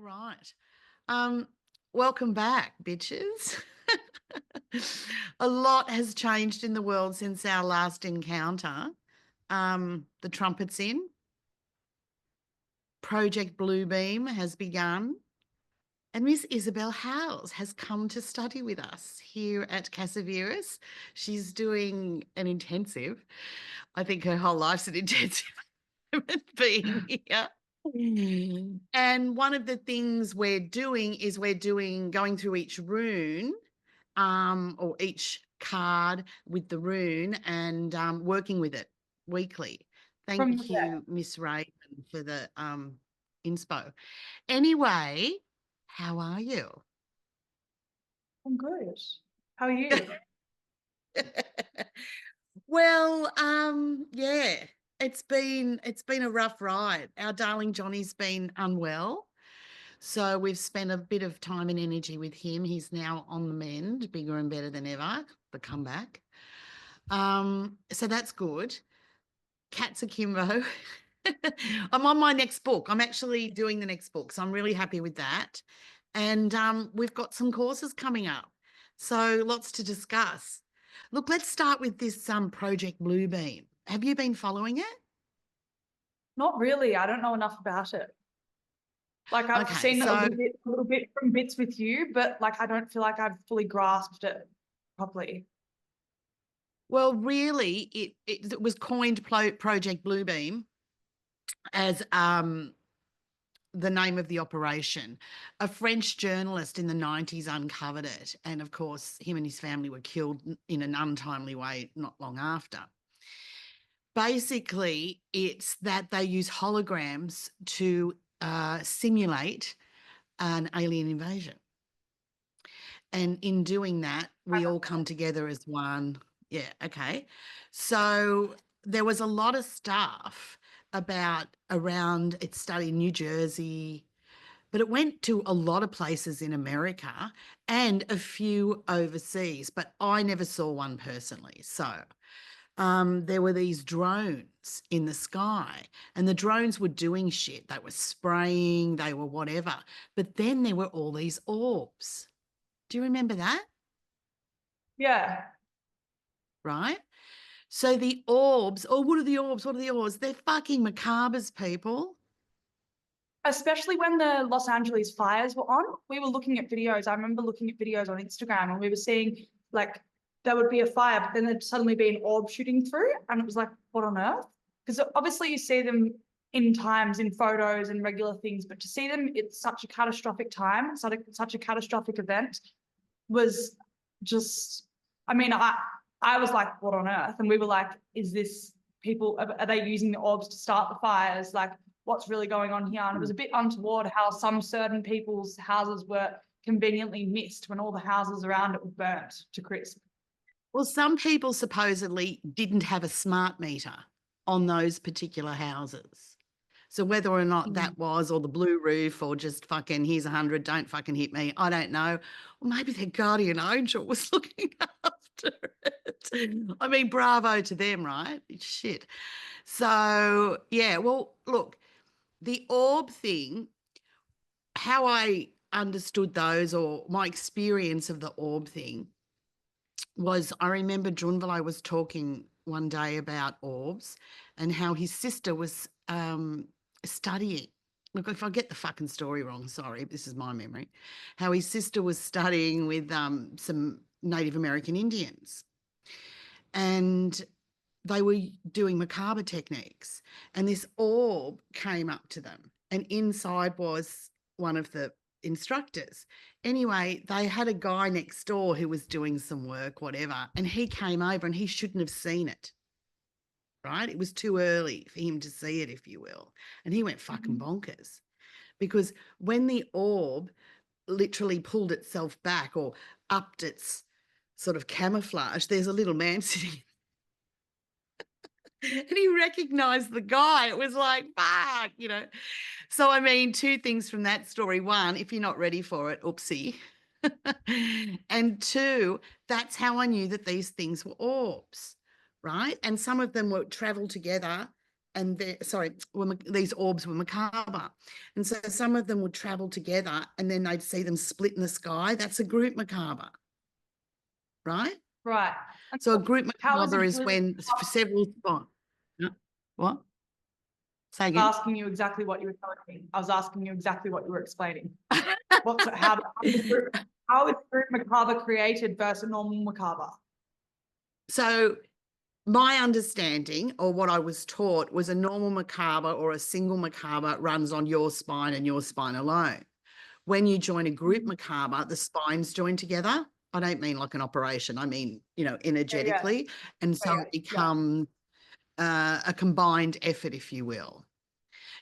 right. Um, Welcome back, bitches. A lot has changed in the world since our last encounter. The trumpet's in. Project Bluebeam has begun. And Miss Isabel Howes has come to study with us here at Casaveras. She's doing an intensive. I think her whole life's an intensive being here. And one of the things we're doing is going through each rune or each card with the rune and working with it weekly. Thank you, Miss Raven, for the inspo. Anyway, how are you? I'm good. How are you? Well, yeah, it's been a rough ride. Our darling Johnny's been unwell. So we've spent a bit of time and energy with him. He's now on the mend, bigger and better than ever, the comeback. So that's good. Cats akimbo. I'm on my next book. I'm actually doing the next book. So I'm really happy with that. And we've got some courses coming up. So lots to discuss. Look, let's start with this Project Bluebeam. Have you been following it? Not really. I don't know enough about it. Like I've seen a little bit from bits with you, but like I don't feel like I've fully grasped it properly. Well, really, it was coined Project Bluebeam as the name of the operation. A French journalist in the 90s uncovered it. And of course, him and his family were killed in an untimely way not long after. Basically, it's that they use holograms to simulate an alien invasion. And in doing that, we all come together as one. Yeah, okay. So there was a lot of stuff around, it studied in New Jersey, but it went to a lot of places in America and a few overseas, but I never saw one personally. So there were these drones in the sky and the drones were doing shit. They were spraying, they were whatever. But then there were all these orbs. Do you remember that? Yeah. Right? So the orbs, what are the orbs? What are the orbs? They're fucking MerKaBas, people. Especially when the Los Angeles fires were on, we were looking at videos. I remember looking at videos on Instagram and we were seeing like there would be a fire, but then there'd suddenly be an orb shooting through. And it was like, what on earth? Because obviously you see them in times in photos and regular things, but to see them it's such a catastrophic time, such a catastrophic event was just, I mean, I was like, what on earth? And we were like, is this people, are they using the orbs to start the fires? Like, what's really going on here? And it was a bit untoward how some certain people's houses were conveniently missed when all the houses around it were burnt to crisp. Well, some people supposedly didn't have a smart meter on those particular houses. So whether or not that was, or the blue roof, or just fucking here's 100, don't fucking hit me, I don't know. Or maybe their guardian angel was looking after it. I mean, bravo to them, right? Shit. So yeah, well, look, the orb thing, how I understood those, or my experience of the orb thing, was I remember Junvalai was talking one day about orbs and how his sister was studying. Look, if I get the fucking story wrong, sorry, this is my memory. How his sister was studying with some Native American Indians. And they were doing MerKaBa techniques. And this orb came up to them. And inside was one of the instructors. Anyway, they had a guy next door who was doing some work, whatever, and he came over and he shouldn't have seen it. Right? It was too early for him to see it, if you will. And he went fucking bonkers because when the orb literally pulled itself back or upped its sort of camouflage, there's a little man sitting and he recognized the guy. It was like, fuck, you know. So, I mean, two things from that story. One, if you're not ready for it, oopsie. And two, that's how I knew that these things were orbs, right? And some of them were travel together and these orbs were MerKaBa. And so some of them would travel together and then they'd see them split in the sky. That's a group MerKaBa, right? Right. And So a group how is a MerKaBa is group when several, what? Say again. asking you exactly what you were telling me. I was asking you exactly what you were explaining. How is group MerKaBa created versus normal MerKaBa? So my understanding, or what I was taught, was a normal MerKaBa or a single MerKaBa runs on your spine and your spine alone. When you join a group MerKaBa, the spines join together. I don't mean like an operation. I mean, energetically. And so it becomes a combined effort, if you will.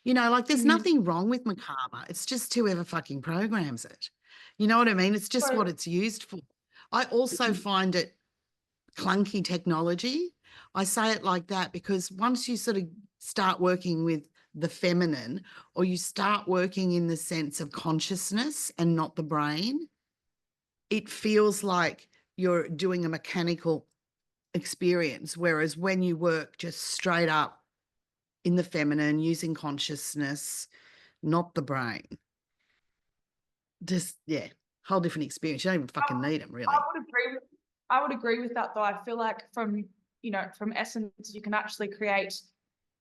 Like there's nothing wrong with MerKaBa. It's just whoever fucking programs it. You know what I mean? It's just what it's used for. I also find it clunky technology. I say it like that because once you sort of start working with the feminine, or you start working in the sense of consciousness and not the brain, it feels like you're doing a mechanical experience. Whereas when you work just straight up in the feminine, using consciousness, not the brain, just, whole different experience. You don't even fucking need them, really. I would agree with that, though. I feel like from essence, you can actually create,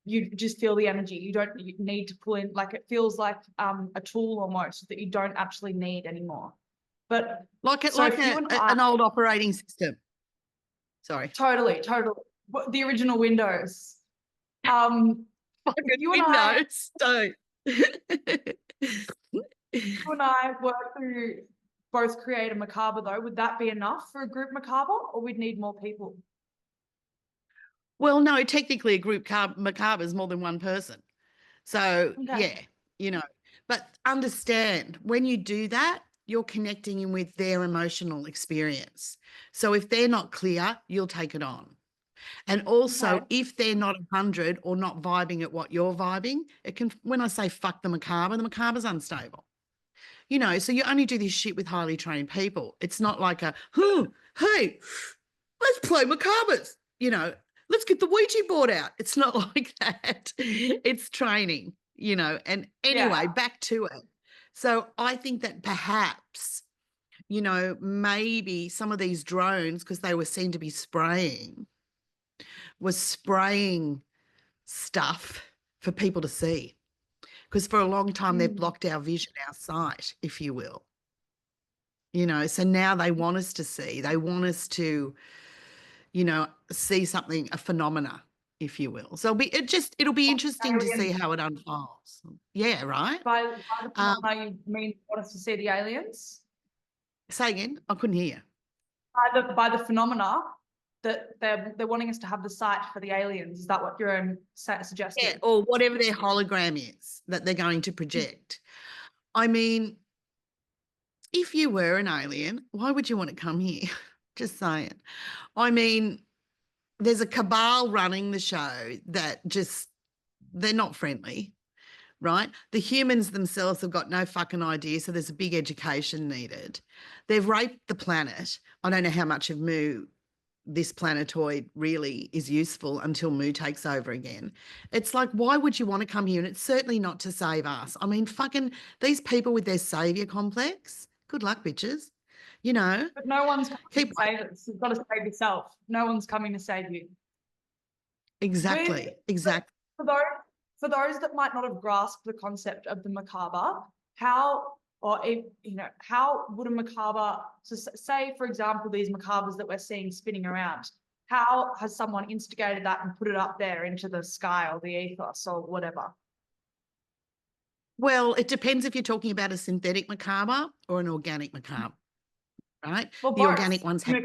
you just feel the energy. You don't need to pull in, like it feels like a tool almost that you don't actually need anymore. But an old operating system. Sorry. Totally. The original Windows. You Windows, don't. You and I work through both create a MerKaBa, though. Would that be enough for a group MerKaBa, or we'd need more people? Well, no, technically a group MerKaBa is more than one person. So, but understand when you do that, you're connecting in with their emotional experience. So if they're not clear, you'll take it on. And also, if they're not 100 or not vibing at what you're vibing, it can, when I say fuck the MerKaBa's unstable. So you only do this shit with highly trained people. It's not like hey, let's play MerKaBas, let's get the Ouija board out. It's not like that. It's training, and anyway, back to it. So I think that perhaps, maybe some of these drones, because they were seen to be spraying stuff for people to see. Because for a long time, they've blocked our vision, our sight, if you will. So now they want us to see. They want us to, see something, a phenomena, if you will. So it'll be interesting to see how it unfolds. Yeah, right? By the phenomena, you mean want us to see the aliens? Say again? I couldn't hear. By the phenomena that they're wanting us to have the sight for the aliens. Is that what you're suggesting? Yeah, or whatever their hologram is that they're going to project. I mean, if you were an alien, why would you want to come here? Just saying. I mean, there's a cabal running the show that they're not friendly, right? The humans themselves have got no fucking idea, so there's a big education needed. They've raped the planet. I don't know how much of this planetoid really is useful until Mu takes over again. It's like, why would you want to come here? And it's certainly not to save us. I mean, fucking these people with their savior complex, good luck, bitches. But no one's coming to save us. You've got to save yourself. No one's coming to save you. Exactly. For those that might not have grasped the concept of the MerKaBa, how would a MerKaBa, so say, for example, these MerKaBas that we're seeing spinning around, how has someone instigated that and put it up there into the sky or the ethos or whatever? Well, it depends if you're talking about a synthetic MerKaBa or an organic MerKaBa, right? Well, the organic ones have.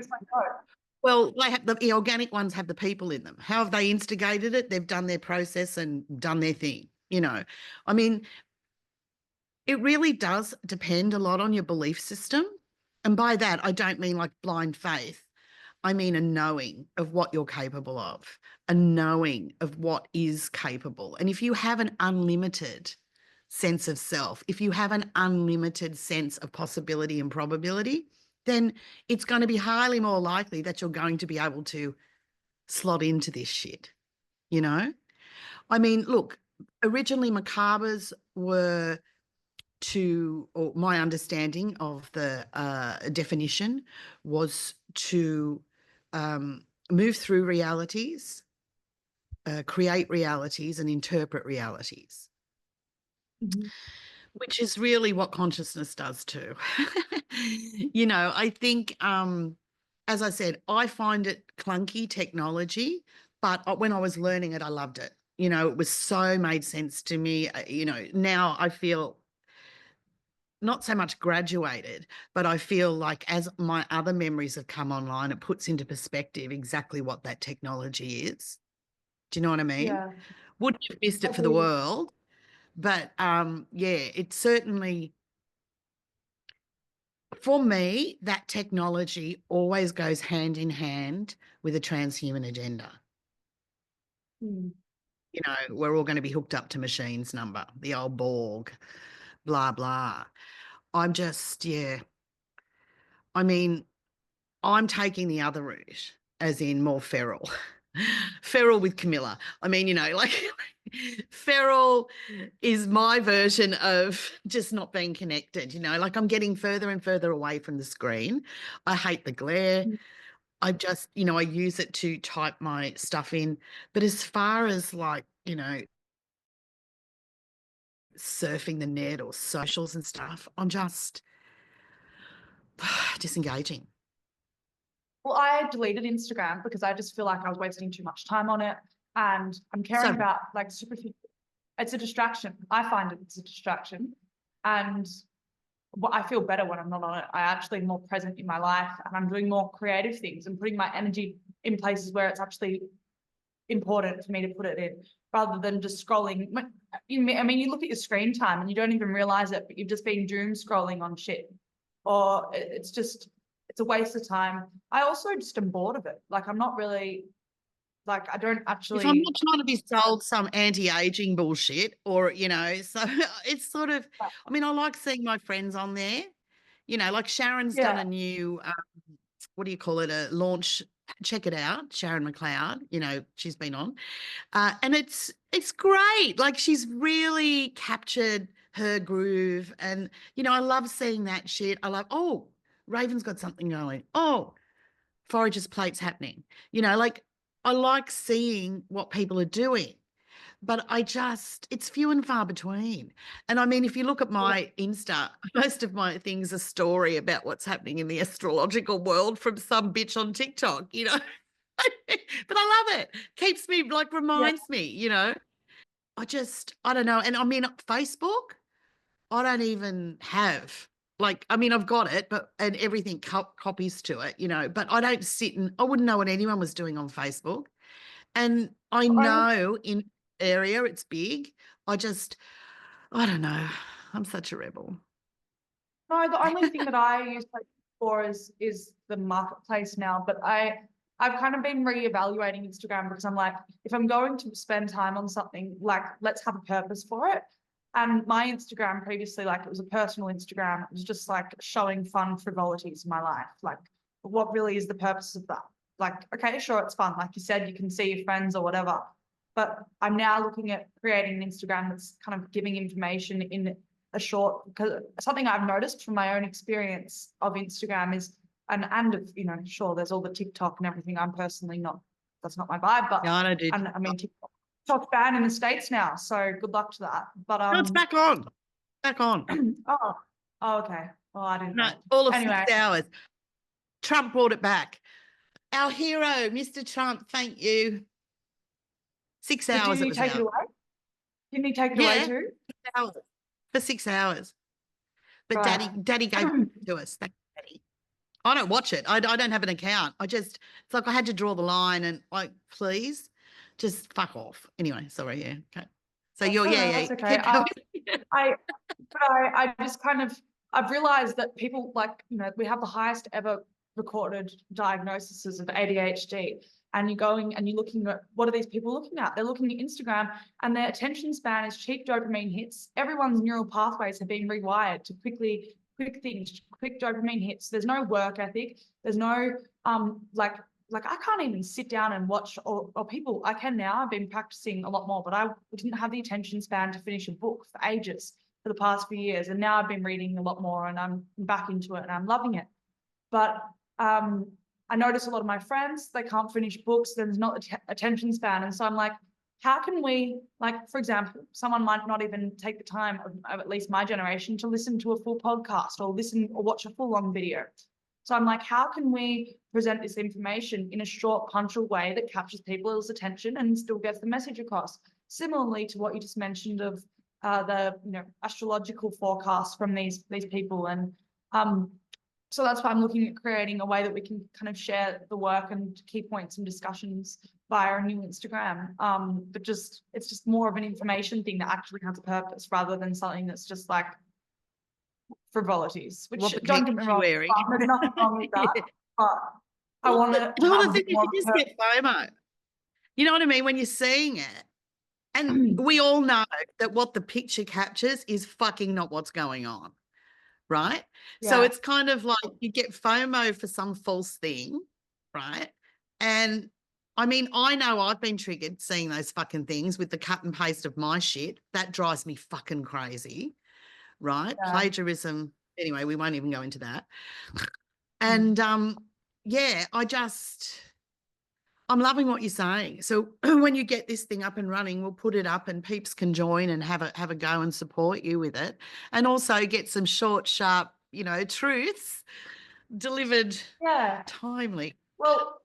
Well, the organic ones have the people in them. How have they instigated it? They've done their process and done their thing. I mean, it really does depend a lot on your belief system. And by that, I don't mean like blind faith. I mean a knowing of what you're capable of, a knowing of what is capable. And if you have an unlimited sense of self, if you have an unlimited sense of possibility and probability, then it's going to be highly more likely that you're going to be able to slot into this shit, I mean, look, originally MerKaBas were or my understanding of the definition was to move through realities, create realities, and interpret realities, which is really what consciousness does too. I think, as I said, I find it clunky technology, but when I was learning it, I loved it. It was so made sense to me. Now I feel not so much graduated, but I feel like as my other memories have come online, it puts into perspective exactly what that technology is. Do you know what I mean? Yeah. Wouldn't have missed it for the world. But it certainly, for me, that technology always goes hand in hand with a transhuman agenda. We're all going to be hooked up to machines number, the old Borg, blah, blah. I'm just, I mean, I'm taking the other route, as in more feral. Feral with Camilla. I mean, feral is my version of just not being connected, like I'm getting further and further away from the screen. I hate the glare. I just, I use it to type my stuff in. But as far as surfing the net or socials and stuff, I'm just disengaging. Well, I deleted Instagram because I just feel like I was wasting too much time on it, and I'm caring about like superficial. It's a distraction. I find it's a distraction, and I feel better when I'm not on it. I actually am more present in my life, and I'm doing more creative things and putting my energy in places where it's actually important for me to put it in, rather than just scrolling. I mean, you look at your screen time and you don't even realize it, but you've just been doom scrolling on shit, or it's a waste of time. I also just am bored of it. Like, I'm not really, like, I don't actually. If I'm not trying to be sold some anti-aging bullshit so it's sort of, I mean, I like seeing my friends on there, like Sharon's done a new, what do you call it, a launch. Check it out, Sharon McLeod, she's been on. And it's great. Like, she's really captured her groove. And, I love seeing that shit. I love, oh, Raven's got something going. Oh, Forager's Plate's happening. Like, I like seeing what people are doing, but it's few and far between. And I mean, if you look at my Insta, most of my things are story about what's happening in the astrological world from some bitch on TikTok, but I love it. Keeps me, like, reminds me, I don't know. And I mean, Facebook, I don't even have. Like, I mean, I've got it, and everything copies to it, but I don't I wouldn't know what anyone was doing on Facebook. And I know in area it's big. I don't know. I'm such a rebel. No, the only thing that I use for is the marketplace now, but I've kind of been reevaluating Instagram, because I'm like, if I'm going to spend time on something, like, let's have a purpose for it. And my Instagram previously, like, it was a personal Instagram. It was just like showing fun frivolities in my life. Like, what really is the purpose of that? Like, okay, sure, it's fun. Like you said, you can see your friends or whatever. But I'm now looking at creating an Instagram that's kind of giving information in a short, because something I've noticed from my own experience of Instagram is, and sure, there's all the TikTok and everything. I'm personally not, that's not my vibe, but Yeah, I do. and I mean, TikTok's banned in the States now, so good luck to that. But No, it's back on. Back on. oh, okay. Well, I didn't know. All of Anyway. 6 hours. Trump brought it back. Our hero, Mr. Trump, thank you. 6 hours. Did he take it away? Didn't he take it away too? 6 hours. For 6 hours. But right. Daddy gave it to us. Thank you, Daddy. I don't watch it. I don't have an account. It's like I had to draw the line and, like, please just fuck off. Anyway, sorry. Yeah. Okay. So you're, that's okay. I just kind of, I've realized that people, like, we have the highest ever recorded diagnoses of ADHD, and you're going and you're looking at, what are these people looking at? They're looking at Instagram, and their attention span is cheap dopamine hits. Everyone's neural pathways have been rewired to quick things, quick dopamine hits. There's no work ethic. There's no like like I can't even sit down and watch, or people, I can now, I've been practicing a lot more, but I didn't have the attention span to finish a book for ages for the past few years. And now I've been reading a lot more and I'm back into it and I'm loving it. But I notice a lot of my friends, they can't finish books, there's not attention span. And so I'm like, how can we, like, for example, someone might not even take the time of at least my generation to listen to a full podcast or listen or watch a full long video. So I'm like, how can we present this information in a short, punctual way that captures people's attention and still gets the message across? Similarly to what you just mentioned of the astrological forecasts from these people. And so that's why I'm looking at creating a way that we can kind of share the work and key points and discussions via a new Instagram. But it's just more of an information thing that actually has a purpose rather than something that's just like frivolities, which don't get me wrong, there's nothing wrong with that. But I want to. Well, the thing is, you just get FOMO. You know what I mean? When you're seeing it. And we all know that what the picture captures is fucking not what's going on. Right? Yeah. So it's kind of like you get FOMO for some false thing, right? And I mean, I know I've been triggered seeing those fucking things with the cut and paste of my shit. That drives me fucking crazy, right? Yeah. Plagiarism. Anyway, we won't even go into that. And yeah, I'm loving what you're saying. So when you get this thing up and running, we'll put it up and peeps can join and have a go and support you with it. And also get some short, sharp, truths delivered timely. Well,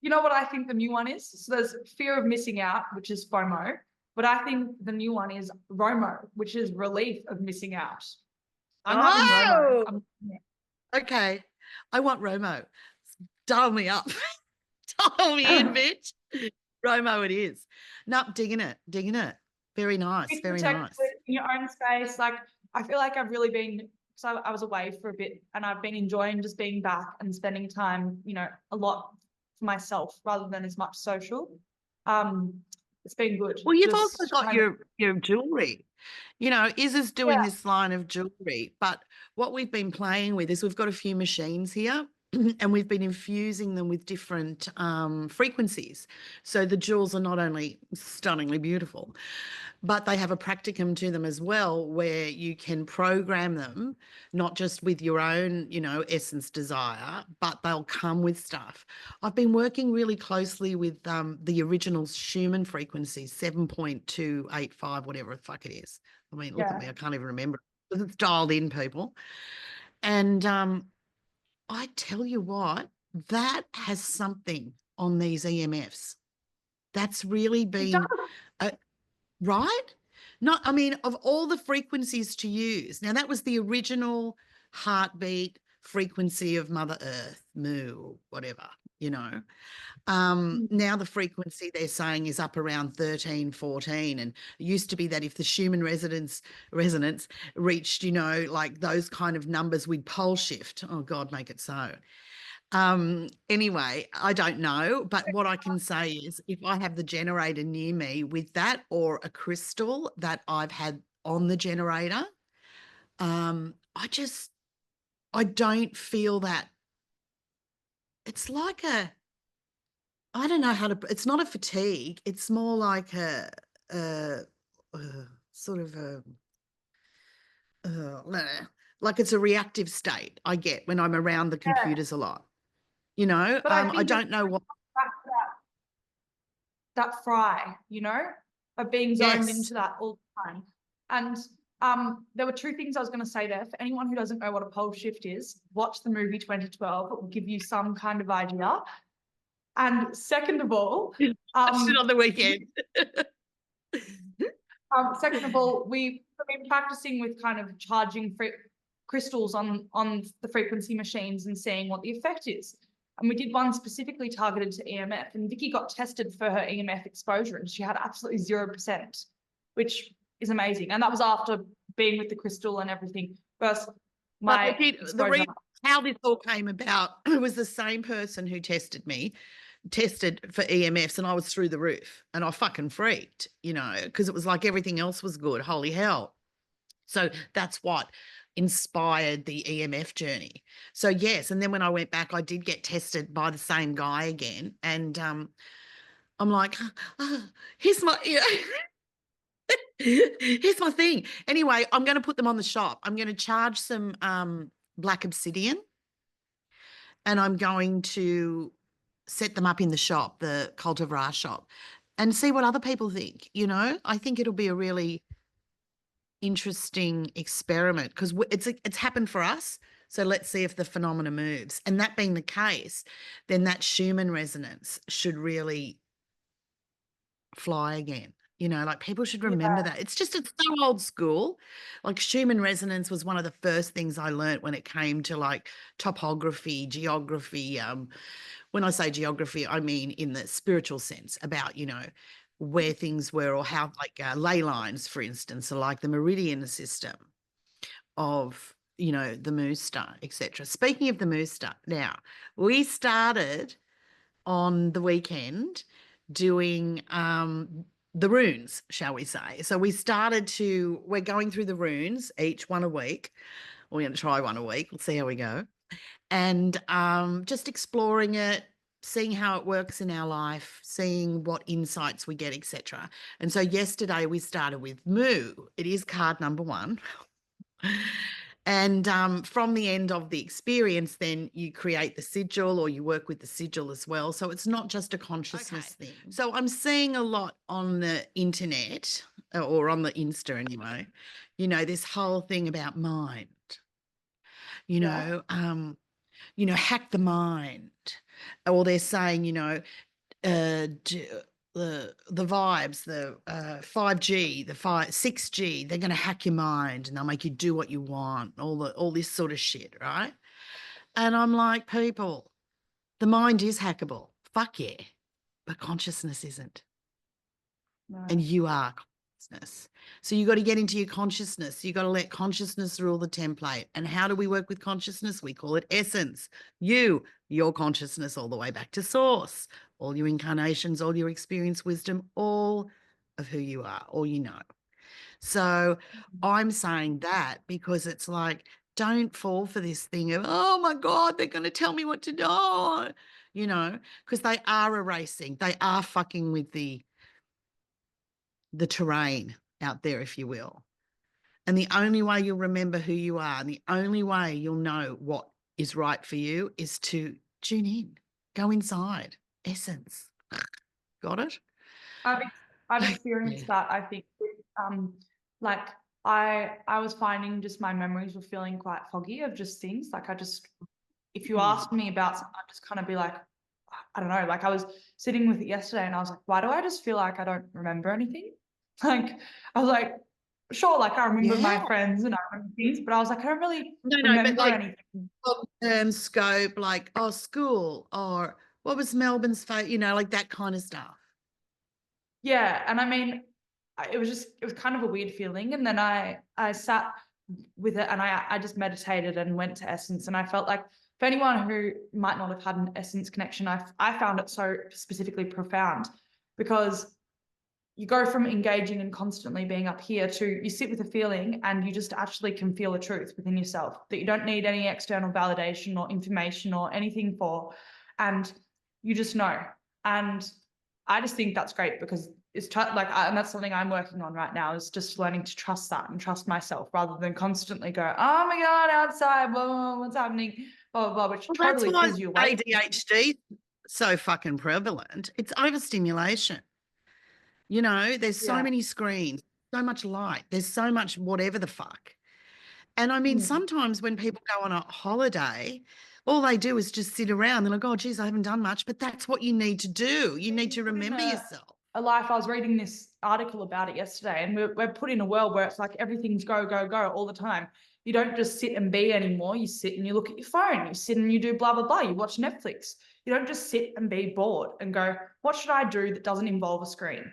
you know what I think the new one is? So there's fear of missing out, which is FOMO. But I think the new one is ROMO, which is relief of missing out. I'm having ROMO. Okay. I want ROMO. Dial me up. Dial me in, bitch. ROMO it is. No, digging it. Very nice. Very nice. In your own space. Like, I feel like I've really been, so I was away for a bit and I've been enjoying just being back and spending time, a lot for myself rather than as much social. It's been good. Well, you've also got your jewelry. Iz is doing this line of jewelry, but what we've been playing with is we've got a few machines here and we've been infusing them with different frequencies. So the jewels are not only stunningly beautiful, but they have a practicum to them as well, where you can program them, not just with your own, essence desire, but they'll come with stuff. I've been working really closely with the original Shuman Frequency, 7.285, whatever the fuck it is. I mean, look at me, I can't even remember. It's dialed in, people. And I tell you what, that has something on these EMFs. That's really been, right? Of all the frequencies to use. Now, that was the original heartbeat frequency of Mother Earth, Moo, whatever, Now the frequency they're saying is up around 13, 14. And it used to be that if the Shuman resonance reached, like those kind of numbers, we'd PoleShift. Oh God, make it so. Anyway, I don't know, but what I can say is if I have the generator near me with that or a crystal that I've had on the generator, I don't feel that. It's like I don't know how to, it's not a fatigue. It's more like a sort of like it's a reactive state I get when I'm around the computers a lot. I don't know what. That fry, of being zoned into that all the time. And there were two things I was going to say there. For anyone who doesn't know what a PoleShift is, watch the movie 2012. It will give you some kind of idea. And second of all, watched it on the weekend. Second of all, we've been practicing with kind of charging crystals on the frequency machines and seeing what the effect is. And we did one specifically targeted to EMF, and Vicky got tested for her EMF exposure and she had absolutely 0%, which is amazing. And that was after being with the crystal and everything. Versus how this all came about, it was the same person who tested for EMFs, and I was through the roof and I fucking freaked, because it was like everything else was good. Holy hell. So that's what inspired the EMF journey. So yes, and then when I went back, I did get tested by the same guy again, and I'm like, here's my, here's my thing. Anyway, I'm going to put them on the shop. I'm going to charge some black obsidian, and I'm going to set them up in the shop, the Cult of Ra shop, and see what other people think. You know, I think it'll be a really interesting experiment because it's happened for us. So let's see if the phenomena moves. And that being the case, then that Shuman resonance should really fly again. You know, like people should remember that. It's so old school. Like Shuman resonance was one of the first things I learned when it came to like topography, geography. When I say geography, I mean in the spiritual sense about, you know, where things were, or how like ley lines, for instance, are like the meridian system of, you know, the Mooster, etc. Speaking of the Mooster, now we started on the weekend doing the runes, shall we say. So we're going through the runes, each one a week. We're going to try one a week. We'll see how we go. And just exploring it, seeing how it works in our life, seeing what insights we get, etc. And so yesterday we started with Moo. It is card number 1. And from the end of the experience, then you create the sigil, or you work with the sigil as well. So it's not just a consciousness thing. So I'm seeing a lot on the internet, or on the Insta anyway, you know, this whole thing about mind, you know, hack the mind. Or they're saying, you know, the vibes, the 5G, the 6G, they're going to hack your mind and they'll make you do what you want, all this sort of shit, right? And I'm like, people, the mind is hackable. Fuck yeah. But consciousness isn't. No. And you are consciousness. So you got to get into your consciousness. You got to let consciousness rule the template. And how do we work with consciousness? We call it essence. Your consciousness, all the way back to source, all your incarnations, all your experience, wisdom, all of who you are, all you know. So I'm saying that because it's like, don't fall for this thing of, oh my God, they're going to tell me what to do, you know, because they are erasing. They are fucking with the terrain out there, if you will. And the only way you'll remember who you are, and the only way you'll know what is right for you, is to tune in, go inside, essence. Got it? I've experienced that, I think. Like I was finding just my memories were feeling quite foggy of just things. Like if you asked me about something, I'd just kind of be like, I don't know. Like I was sitting with it yesterday and I was like, why do I just feel like I don't remember anything? Like I was like, sure, like I remember my friends and I remember things, but I was like, I don't really remember but like anything. Long-term scope, like, school, or what was Melbourne's fate, you know, like that kind of stuff. Yeah. And I mean, it was kind of a weird feeling. And then I sat with it and I just meditated and went to essence. And I felt like for anyone who might not have had an essence connection, I found it so specifically profound, because you go from engaging and constantly being up here to you sit with a feeling and you just actually can feel the truth within yourself that you don't need any external validation or information or anything for, and you just know. And I just think that's great, because it's and that's something I'm working on right now, is just learning to trust that and trust myself, rather than constantly go, oh my God, outside, blah, blah, blah, what's happening, blah, blah, blah, which totally pulls you away. ADHD so fucking prevalent. It's overstimulation. You know, there's so many screens, so much light, there's so much whatever the fuck. And I mean, sometimes when people go on a holiday, all they do is just sit around. They're like, oh, geez, I haven't done much. But that's what you need to do. You need to remember yourself. I was reading this article about it yesterday, and we're put in a world where it's like everything's go, go, go all the time. You don't just sit and be anymore. You sit and you look at your phone. You sit and you do blah, blah, blah. You watch Netflix. You don't just sit and be bored and go, what should I do that doesn't involve a screen?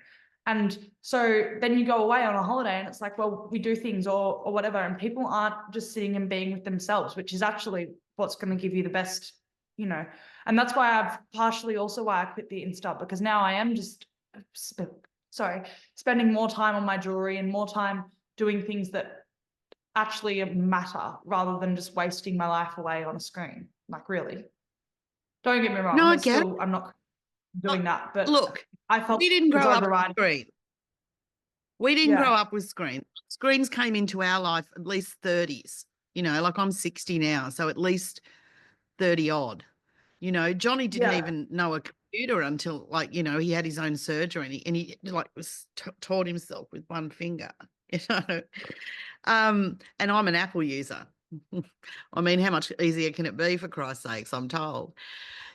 And so then you go away on a holiday and it's like, well, we do things or whatever. And people aren't just sitting and being with themselves, which is actually what's going to give you the best, you know. And that's why I've partially also why I quit the Insta, because now I am just, spending more time on my jewelry and more time doing things that actually matter rather than just wasting my life away on a screen. Like, really. Don't get me wrong. No, I get it. I'm not doing that, but Look, I felt we didn't it was grow up with overriding. screen. We didn't Yeah. grow up with screens. Screens came into our life at least 30s. You know, like I'm 60 now, so at least 30 odd. You know, Johnny didn't Yeah. even know a computer until, like, you know, he had his own surgery and he like was taught himself with one finger. You know, and I'm an Apple user. I mean, how much easier can it be, for Christ's sakes? I'm told.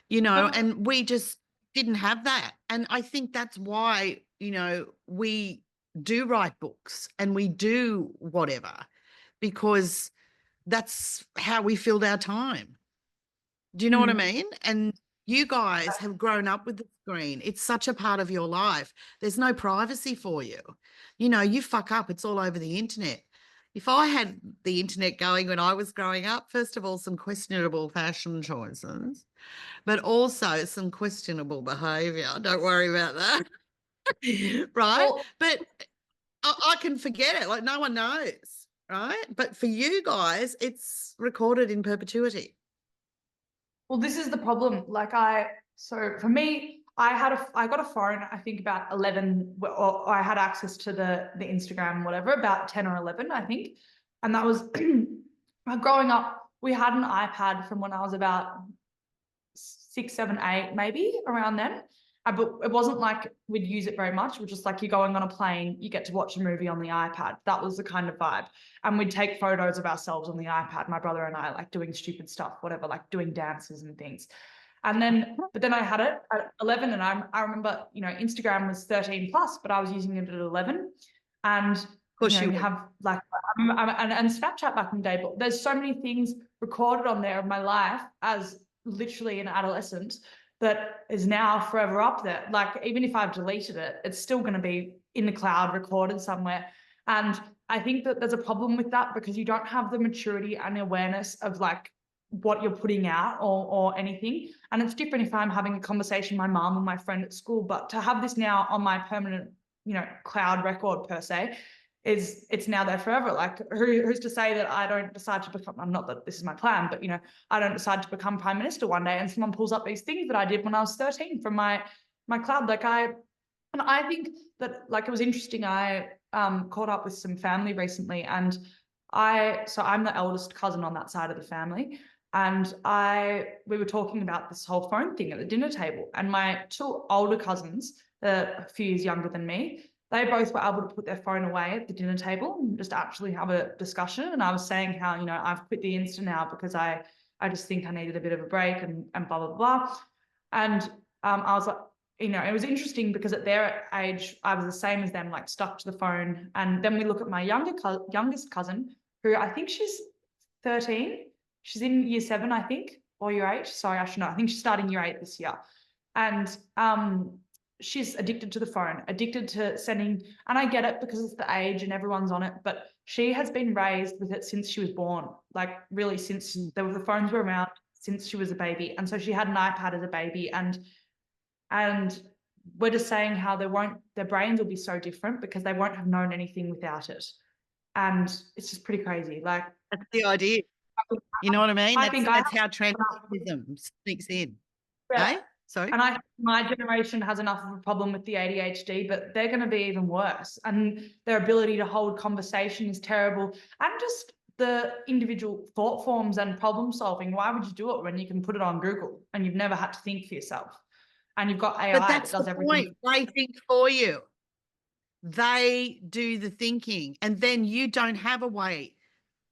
You know, and we just didn't have that. And I think that's why, you know, we do write books and we do whatever, because that's how we filled our time. Do you know what I mean? And you guys have grown up with the screen. It's such a part of your life. There's no privacy for you. You know, you fuck up, it's all over the internet. If I had the internet going when I was growing up, first of all, some questionable fashion choices, but also some questionable behavior. Don't worry about that. Right? Well, but I can forget it. Like, no one knows. Right? But for you guys, it's recorded in perpetuity. Well, this is the problem. Like so for me, I got a phone, I think about 11, or I had access to the Instagram, whatever, about 10 or 11, I think. And that was growing up, we had an iPad from when I was about 6, 7, 8, maybe around then. But it wasn't like we'd use it very much. It was just like you're going on a plane, you get to watch a movie on the iPad. That was the kind of vibe. And we'd take photos of ourselves on the iPad, my brother and I, like doing stupid stuff, whatever, like doing dances and things. And then, but then I had it at 11, and I remember, you know, Instagram was 13 plus, but I was using it at 11. And, you know, you have like, and Snapchat back in the day, but there's so many things recorded on there of my life as literally an adolescent that is now forever up there. Like, even if I've deleted it, it's still going to be in the cloud recorded somewhere. And I think that there's a problem with that because you don't have the maturity and awareness of like what you're putting out or anything. And it's different if I'm having a conversation with my mom and my friend at school, but to have this now on my permanent, you know, cloud record per se, it's now there forever. Like, who's to say that I don't decide to become, I'm not that this is my plan, but, you know, I don't decide to become prime minister one day and someone pulls up these things that I did when I was 13 from my cloud. Like, and I think that, like, it was interesting. I caught up with some family recently, and so I'm the eldest cousin on that side of the family. And we were talking about this whole phone thing at the dinner table, and my 2 older cousins, a few years younger than me, they both were able to put their phone away at the dinner table and just actually have a discussion. And I was saying how, you know, I've quit the Insta now because I just think I needed a bit of a break and blah, blah, blah. And I was like, you know, it was interesting because at their age, I was the same as them, like stuck to the phone. And then we look at my youngest cousin, who I think she's 13. She's in year 7, I think, or year 8. Sorry, I should know. I think she's starting year 8 this year. And she's addicted to the phone, addicted to sending, and I get it because it's the age and everyone's on it, but she has been raised with it since she was born, like really since the phones were around, since she was a baby. And so she had an iPad as a baby, and we're just saying how their brains will be so different because they won't have known anything without it. And it's just pretty crazy. Like, that's the idea. You know what I mean? That's how transhumanism sneaks in. Yeah. Hey? Sorry. And my generation has enough of a problem with the ADHD, but they're going to be even worse. And their ability to hold conversation is terrible. And just the individual thought forms and problem solving. Why would you do it when you can put it on Google and you've never had to think for yourself? And you've got AI that does everything. They think for you. They do the thinking, and then you don't have a way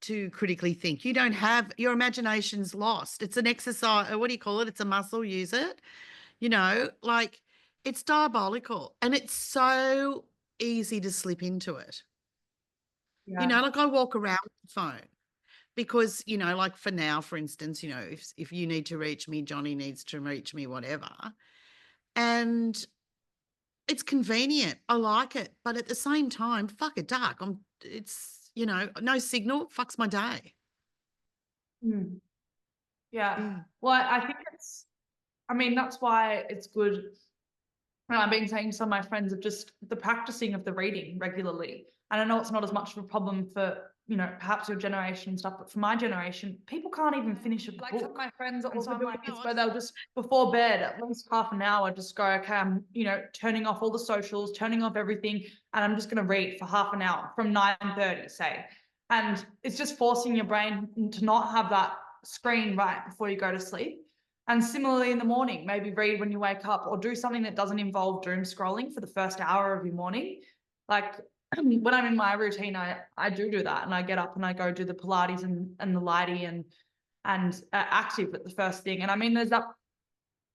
to critically think. You don't have, your imagination's lost. It's an exercise. What do you call it? It's a muscle. Use it. You know, like, it's diabolical, and it's so easy to slip into it. Yeah. You know, like, I walk around with the phone because, you know, like, for now, for instance, you know, if you need to reach me, Johnny needs to reach me, whatever. And it's convenient. I like it. But at the same time, fuck a duck. It's, you know, no signal, fucks my day. Yeah. Well, I think that's why it's good. And I've been saying to some of my friends of just the practicing of the reading regularly. And I know it's not as much of a problem for you know, perhaps your generation and stuff, but for my generation, people can't even finish a Like book. my friends are And so also doing like, this "Oh, where they'll just before bed at least half an hour just go, okay, I'm, you know, turning off all the socials, turning off everything, and I'm just going to read for half an hour from 9:30, say. And it's just forcing your brain to not have that screen right before you go to sleep. And similarly in the morning, maybe read when you wake up or do something that doesn't involve doom scrolling for the first hour of your morning. Like when I'm in my routine, I do that, and I get up and I go do the Pilates and the lighty and active at the first thing. And I mean, there's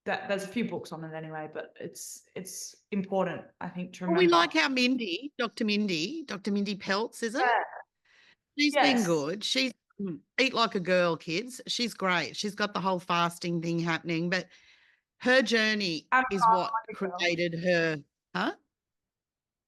there's a few books on it anyway, but it's important, I think, to Well, remember. we like how Dr. Mindy Pelz, is it? Yeah. She's been Yes. good. She's eat like a girl, kids. She's great. She's got the whole fasting thing happening, but her journey And is fast what like a girl. created her. Huh?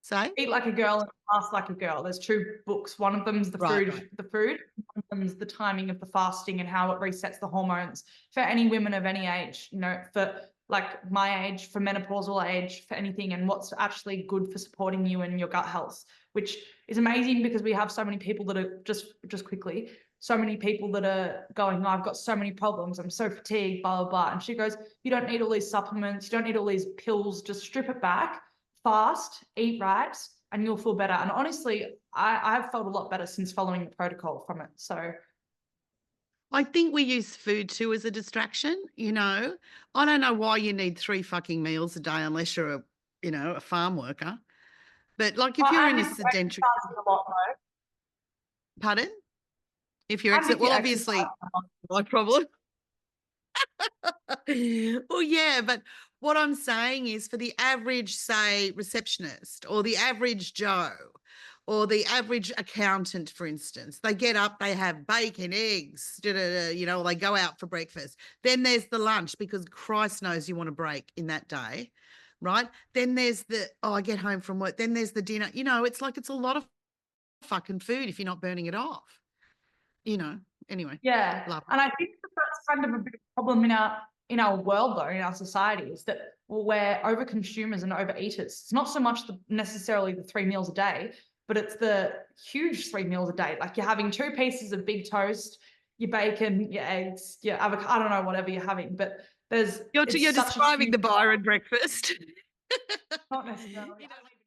Say? Eat Like a Girl and Fast Like a Girl. There's two books. One of them's the Right, food, right. the food. One of them's the timing of the fasting and how it resets the hormones for any women of any age, you know, for like my age, for menopausal age, for anything, and what's actually good for supporting you and your gut health, which is amazing because we have so many people that are just quickly, so many people that are going, oh, I've got so many problems, I'm so fatigued, blah, blah, blah. And she goes, you don't need all these supplements, you don't need all these pills, just strip it back, fast, eat right, and you'll feel better. And honestly, I've felt a lot better since following the protocol from it. So I think we use food too as a distraction, you know. I don't know why you need 3 fucking meals a day unless you're a farm worker. But like if you're in and a if you're sedentary, exercising a lot, though, pardon? If you're and if well, you're obviously exercising a lot, my problem. Well, yeah, but what I'm saying is for the average, say, receptionist or the average Joe or the average accountant, for instance, they get up, they have bacon, eggs, you know, they go out for breakfast. Then there's the lunch because Christ knows you want a break in that day, right? Then there's I get home from work. Then there's the dinner. You know, it's like it's a lot of fucking food if you're not burning it off, you know. Anyway, yeah. love it. And I think that's kind of a big problem in our world, though, in our society, is that we're over consumers and overeaters. It's not so much necessarily the 3 meals a day, but it's the huge 3 meals a day. Like you're having 2 pieces of big toast, your bacon, your eggs, your avocado, I don't know, whatever you're having, but You're it's such a describing huge, the Byron breakfast. not necessarily. You know, like